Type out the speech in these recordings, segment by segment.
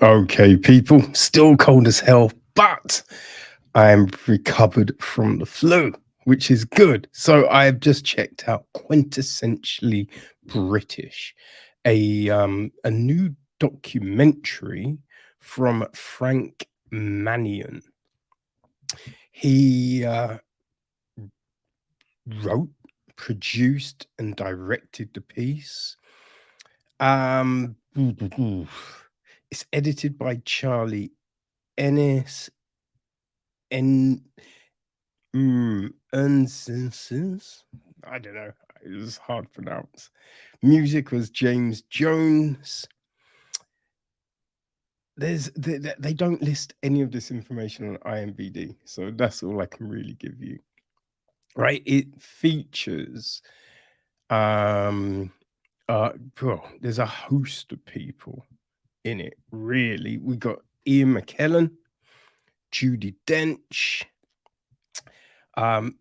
Okay, people, still cold as hell, but I am recovered from the flu, which is good. So I have just checked out Quintessentially British, a new documentary from Frank Mannion. He wrote, produced, and directed the piece. It's edited by Charlie Ennis. En Ernst. I don't know. It was hard to pronounce. Music was James Jones. They don't list any of this information on IMDb, so that's all I can really give you. Right? It features um there's a host of people in it. Really, we got Ian McKellen, Judy Dench.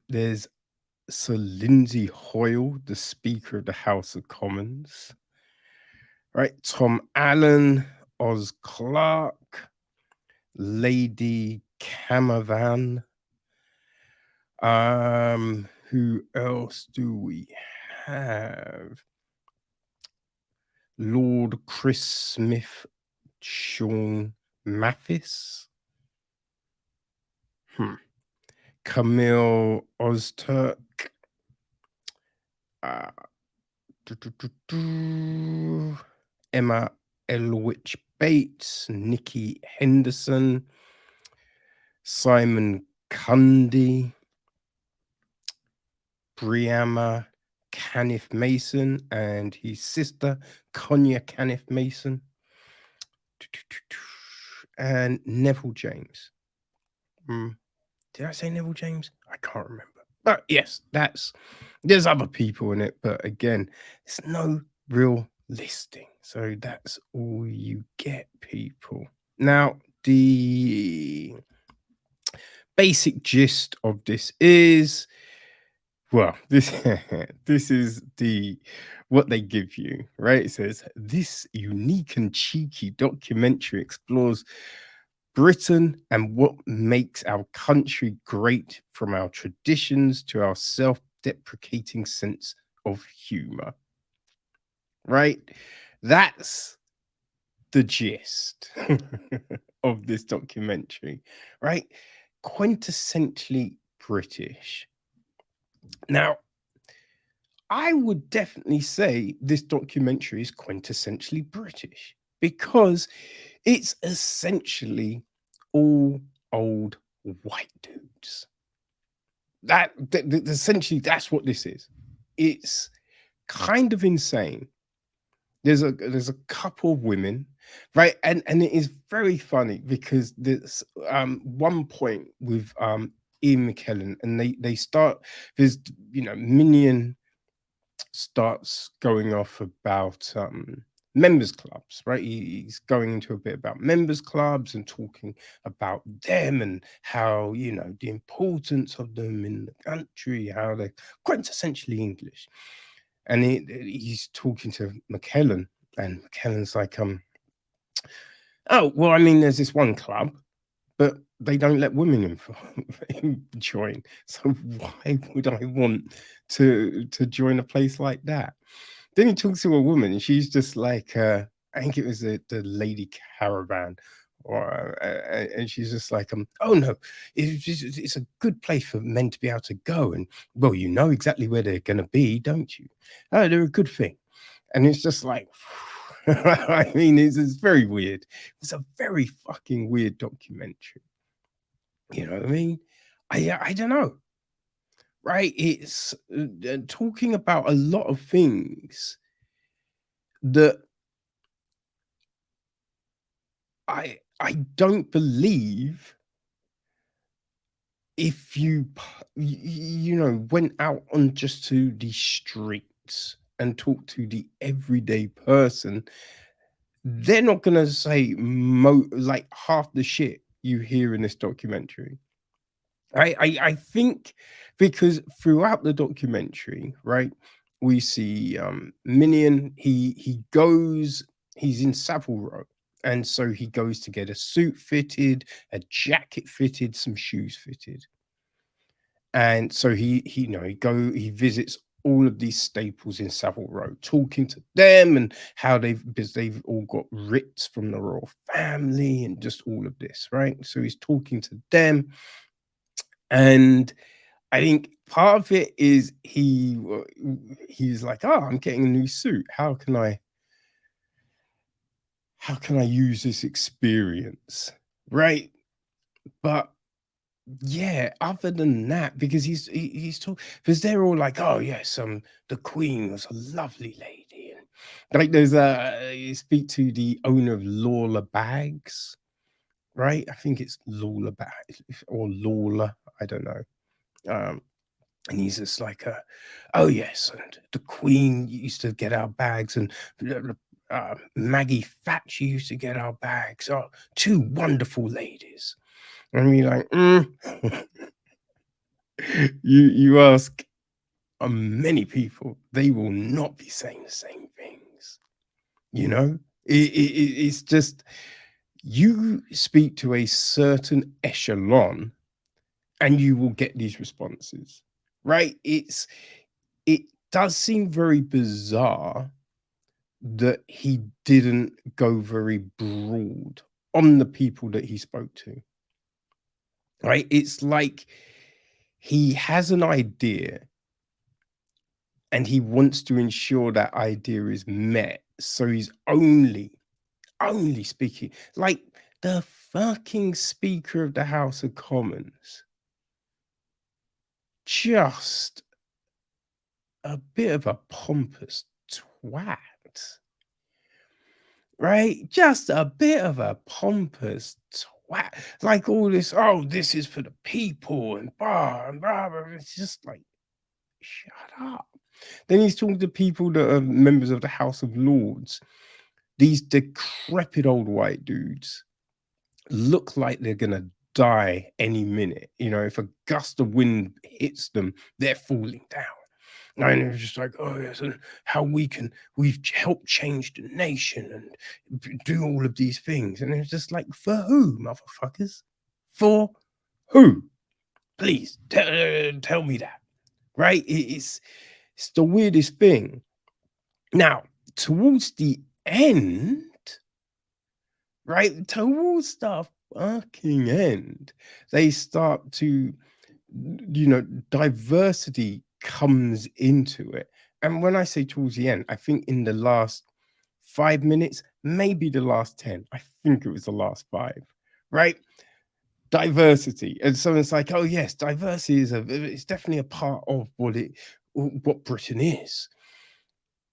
There's Sir Lindsay Hoyle, the Speaker of the House of Commons, right? Tom Allen, Oz Clarke, Lady Camavan. Who else do we have? Lord Chris Smith, Sean Mathis, Camille Ozturk, uh, Emma Elwick-Bates, Nikki Henderson, Simon Cundy, Brianna Kanneh-Mason, and his sister, Kanneh-Mason, and Neville James. Did I say Neville James? I can't remember. But yes, there's other people in it, but again, it's no real listing. So that's all you get, people. Now, the basic gist of this is, well, this this is what they give you, right? It says this unique and cheeky documentary explores Britain and what makes our country great, from our traditions to our self-deprecating sense of humor. Right? That's the gist of this documentary, right? Quintessentially British. Now, I would definitely say this documentary is quintessentially British because it's essentially all old white dudes. Essentially that's what this is. It's kind of insane. There's a couple of women, right? And it is very funny because there's one point with Ian McKellen, and they start, there's Minion starts going off about members clubs, right? He's going into a bit about members clubs and talking about them and how, the importance of them in the country, how they're quintessentially English. And he's talking to McKellen, and McKellen's like, oh, well, I mean, there's this one club, but they don't let women join. So why would I want to join a place like that? Then he talks to a woman, and she's just like, I think it was the Lady Caravan, or and she's just like, oh no, it's a good place for men to be able to go, and well, you know exactly where they're going to be, don't you? Oh, they're a good thing, and it's just like. I mean, it's very weird. It's a very fucking weird documentary. You know what I mean? I don't know. Right? It's talking about a lot of things that I don't believe if you went out on just to the streets and talk to the everyday person, they're not gonna say like half the shit you hear in this documentary. I think because throughout the documentary, right, we see Minion, he's in Savile Row, And so he goes to get a suit fitted, a jacket fitted, some shoes fitted. And so he he visits all of these staples in Savile Row, talking to them and how because they've all got writs from the royal family and just all of this, right? So he's talking to them, and I think part of it is he's like, oh, I'm getting a new suit. How can I use this experience, right? But yeah, other than that, because he's talking, because they're all like, "Oh yes, the Queen was a lovely lady," and like there's you speak to the owner of Lawler Bags, right? I think it's Lawler Bags or Lawler, I don't know. Um, and he's just like, "Oh yes, and the Queen used to get our bags, and Maggie Thatcher used to get our bags. Oh, two wonderful ladies." And you're like, you ask many people, they will not be saying the same things. You know, it's just you speak to a certain echelon, and you will get these responses, right? It does seem very bizarre that he didn't go very broad on the people that he spoke to, right? It's like he has an idea and he wants to ensure that idea is met. So he's only speaking like the fucking Speaker of the House of Commons. Just a bit of a pompous twat, right? Just a bit of a pompous twat. Like all this, oh, this is for the people and blah, and blah, blah. It's just like, shut up. Then he's talking to people that are members of the House of Lords. These decrepit old white dudes look like they're gonna die any minute. You know, if a gust of wind hits them, they're falling down. And it's just like, oh yes, and how we've helped change the nation and do all of these things. And it's just like, for who, motherfuckers? For who? Please tell me that. Right? It's the weirdest thing. Now, towards the end, right? Towards the fucking end, they start to, diversity comes into it. And when I say towards the end, I think in the last 5 minutes, maybe the last 10. I think it was the last five, right? Diversity. And so it's like, oh yes, diversity it's definitely a part of what Britain is.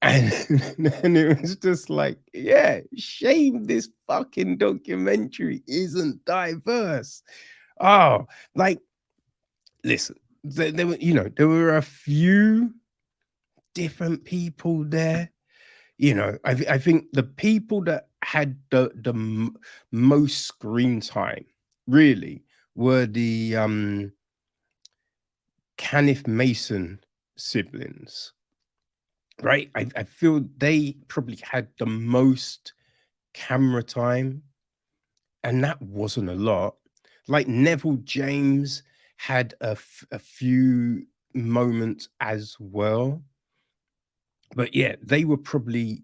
And and it was just like, yeah, shame this fucking documentary isn't diverse. Oh, like, listen, there were, there were a few different people there. I think the people that had the most screen time really were the Kanneh-Mason siblings, right? I feel they probably had the most camera time, and that wasn't a lot. Like Neville James had a few moments as well, but yeah, they were probably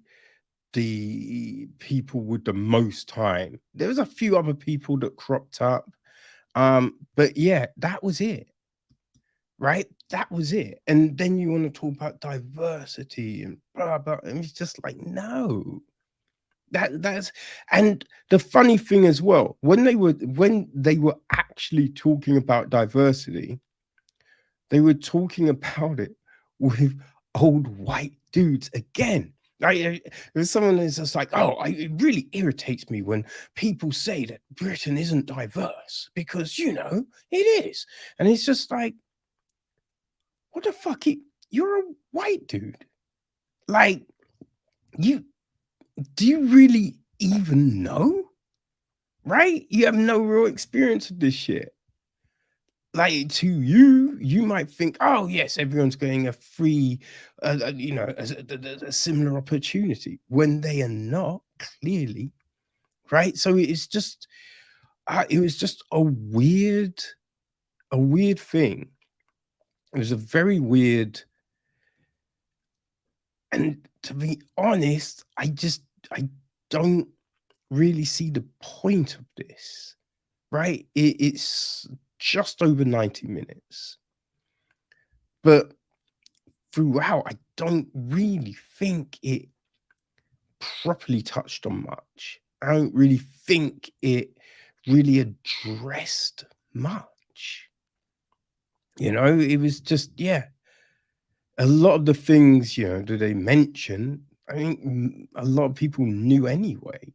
the people with the most time. There was a few other people that cropped up, but yeah, that was it, right? That was it. And then you want to talk about diversity and blah blah, and it's just like, no. That's and the funny thing as well, when they were actually talking about diversity, they were talking about it with old white dudes again. There's someone that's just like, oh, it really irritates me when people say that Britain isn't diverse because it is, and it's just like, what the fuck? You're a white dude. Like, you do you really even know? Right? You have no real experience with this shit. Like, to you, you might think, oh yes, everyone's getting a free, a similar opportunity when they are not clearly. right? So it was just a weird thing. It was a very weird, and to be honest, I don't really see the point of this, right? It's just over 90 minutes, but throughout, I don't really think it properly touched on much. I don't really think it really addressed much. It was just, yeah, a lot of the things, that they mention, I think a lot of people knew anyway.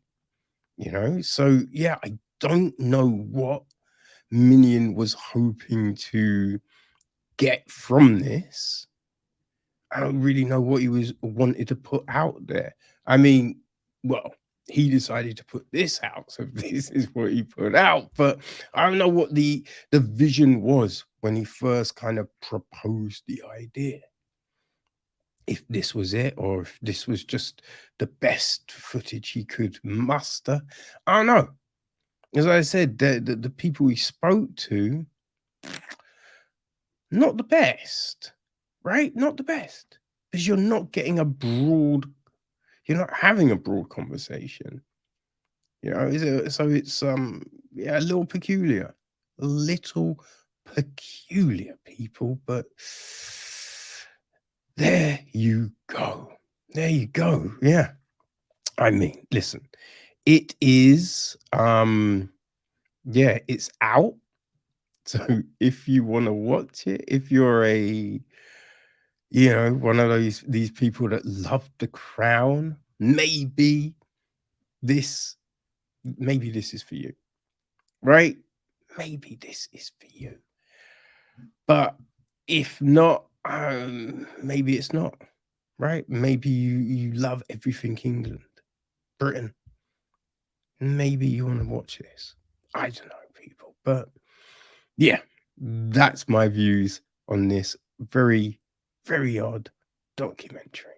So, yeah, I don't know what Minion was hoping to get from this. I don't really know what he was wanted to put out there. I mean, well, he decided to put this out, so this is what he put out. But I don't know what the vision was when he first kind of proposed the idea. If this was it, or if this was just the best footage he could muster, I don't know. As I said, the people he spoke to, not the best, right? Not the best, because you're not having a broad conversation. So it's yeah, a little peculiar people, but there you go. There you go. Yeah. I mean, listen, it is yeah, it's out. So if you want to watch it, if you're one of these people that love The Crown, this maybe this is for you, right? Maybe this is for you. But if not, maybe it's not, right? Maybe you love everything England, Britain. Maybe you want to watch this. I don't know, people. But yeah, that's my views on this very, very odd documentary.